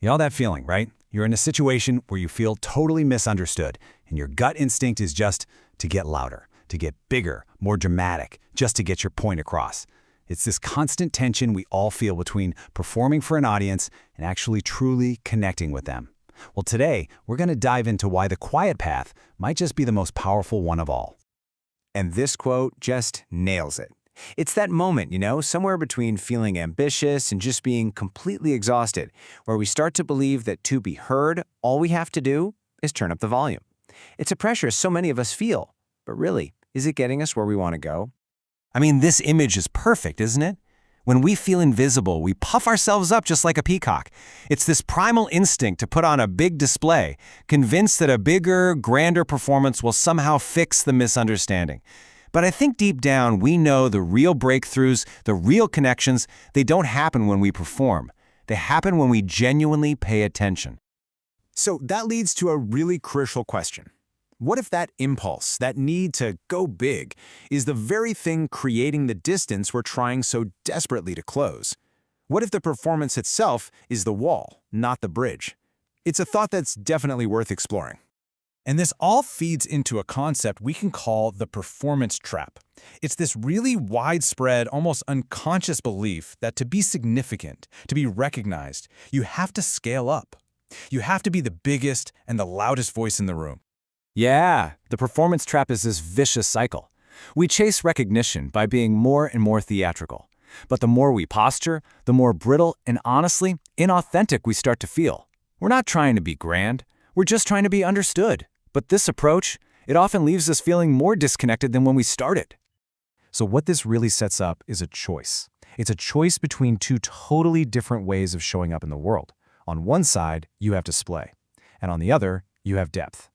You know that feeling, right? You're in a situation where you feel totally misunderstood, and your gut instinct is just to get louder, to get bigger, more dramatic, just to get your point across. It's this constant tension we all feel between performing for an audience and actually truly connecting with them. Well, today, we're going to dive into why the quiet path might just be the most powerful one of all. And this quote just nails it. It's that moment, somewhere between feeling ambitious and just being completely exhausted, where we start to believe that to be heard, all we have to do is turn up the volume. It's a pressure so many of us feel, but really, is it getting us where we want to go? I mean, this image is perfect, isn't it? When we feel invisible, we puff ourselves up just like a peacock. It's this primal instinct to put on a big display, convinced that a bigger, grander performance will somehow fix the misunderstanding. But I think deep down, we know the real breakthroughs, the real connections, they don't happen when we perform. They happen when we genuinely pay attention. So that leads to a really crucial question. What if that impulse, that need to go big, is the very thing creating the distance we're trying so desperately to close? What if the performance itself is the wall, not the bridge? It's a thought that's definitely worth exploring. And this all feeds into a concept we can call the performance trap. It's this really widespread, almost unconscious belief that to be significant, to be recognized, you have to scale up. You have to be the biggest and the loudest voice in the room. Yeah, the performance trap is this vicious cycle. We chase recognition by being more and more theatrical. But the more we posture, the more brittle and honestly, inauthentic we start to feel. We're not trying to be grand. We're just trying to be understood. But this approach, it often leaves us feeling more disconnected than when we started. So what this really sets up is a choice. It's a choice between two totally different ways of showing up in the world. On one side, you have display, and on the other, you have depth.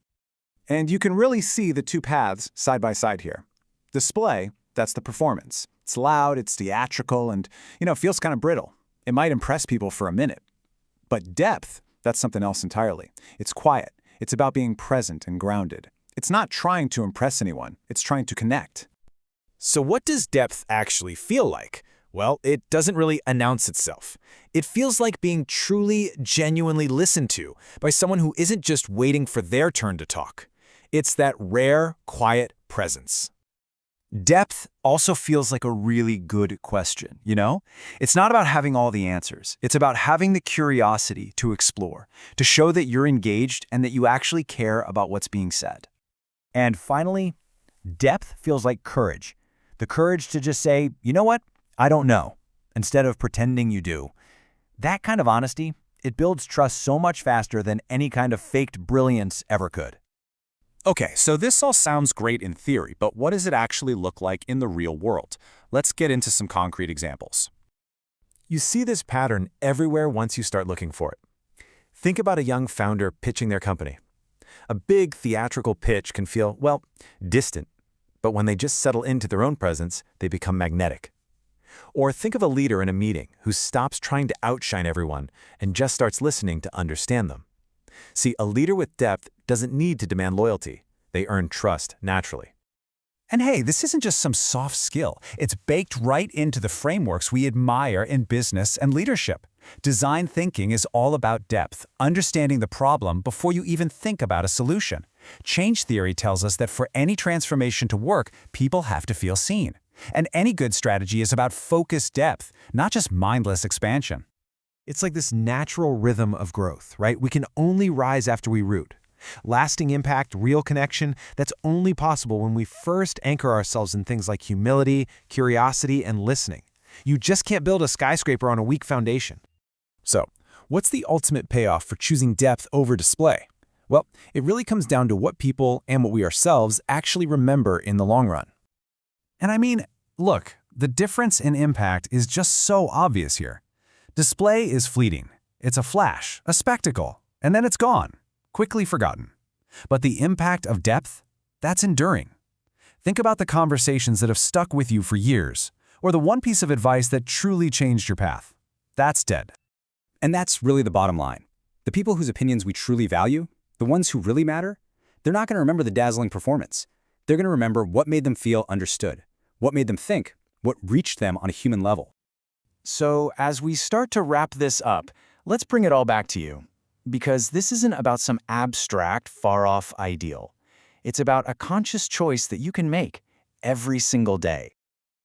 And you can really see the two paths side by side here. Display, that's the performance. It's loud, it's theatrical, and, feels kind of brittle. It might impress people for a minute. But depth, that's something else entirely. It's quiet. It's about being present and grounded. It's not trying to impress anyone. It's trying to connect. So what does depth actually feel like? Well, it doesn't really announce itself. It feels like being truly, genuinely listened to by someone who isn't just waiting for their turn to talk. It's that rare, quiet presence. Depth also feels like a really good question, It's not about having all the answers. It's about having the curiosity to explore, to show that you're engaged and that you actually care about what's being said. And finally, depth feels like courage. The courage to just say, you know what? I don't know, instead of pretending you do. That kind of honesty, it builds trust so much faster than any kind of faked brilliance ever could. Okay, so this all sounds great in theory, but what does it actually look like in the real world? Let's get into some concrete examples. You see this pattern everywhere once you start looking for it. Think about a young founder pitching their company. A big theatrical pitch can feel, distant, but when they just settle into their own presence, they become magnetic. Or think of a leader in a meeting who stops trying to outshine everyone and just starts listening to understand them. See, a leader with depth doesn't need to demand loyalty. They earn trust naturally. And hey, this isn't just some soft skill. It's baked right into the frameworks we admire in business and leadership. Design thinking is all about depth, understanding the problem before you even think about a solution. Change theory tells us that for any transformation to work, people have to feel seen. And any good strategy is about focused depth, not just mindless expansion. It's like this natural rhythm of growth, right? We can only rise after we root. Lasting impact, real connection, that's only possible when we first anchor ourselves in things like humility, curiosity, and listening. You just can't build a skyscraper on a weak foundation. So, what's the ultimate payoff for choosing depth over display? Well, it really comes down to what people and what we ourselves actually remember in the long run. And I mean, look, the difference in impact is just so obvious here. Display is fleeting. It's a flash, a spectacle, and then it's gone, quickly forgotten. But the impact of depth, that's enduring. Think about the conversations that have stuck with you for years, or the one piece of advice that truly changed your path. That's dead. And that's really the bottom line. The people whose opinions we truly value, the ones who really matter, they're not going to remember the dazzling performance. They're going to remember what made them feel understood, what made them think, what reached them on a human level. So as we start to wrap this up, Let's bring it all back to you, because this isn't about some abstract, far-off ideal. It's about a conscious choice that you can make every single day.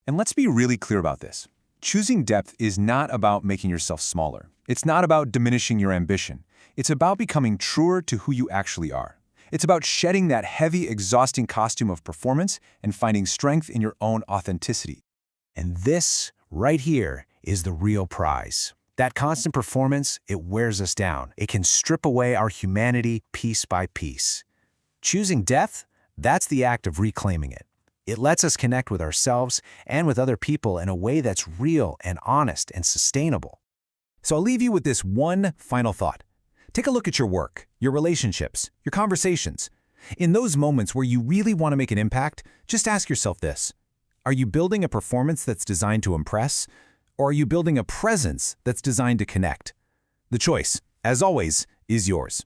And let's be really clear about this. Choosing depth is not about making yourself smaller. It's not about diminishing your ambition. It's about becoming truer to who you actually are. It's about shedding that heavy, exhausting costume of performance and finding strength in your own authenticity. And this, right here, is the real prize. That constant performance, it wears us down. It can strip away our humanity piece by piece. Choosing depth, that's the act of reclaiming it. It lets us connect with ourselves and with other people in a way that's real and honest and sustainable. So I'll leave you with this one final thought. Take a look at your work, your relationships, your conversations. In those moments where you really want to make an impact, just ask yourself this. Are you building a performance that's designed to impress, or are you building a presence that's designed to connect? The choice, as always, is yours.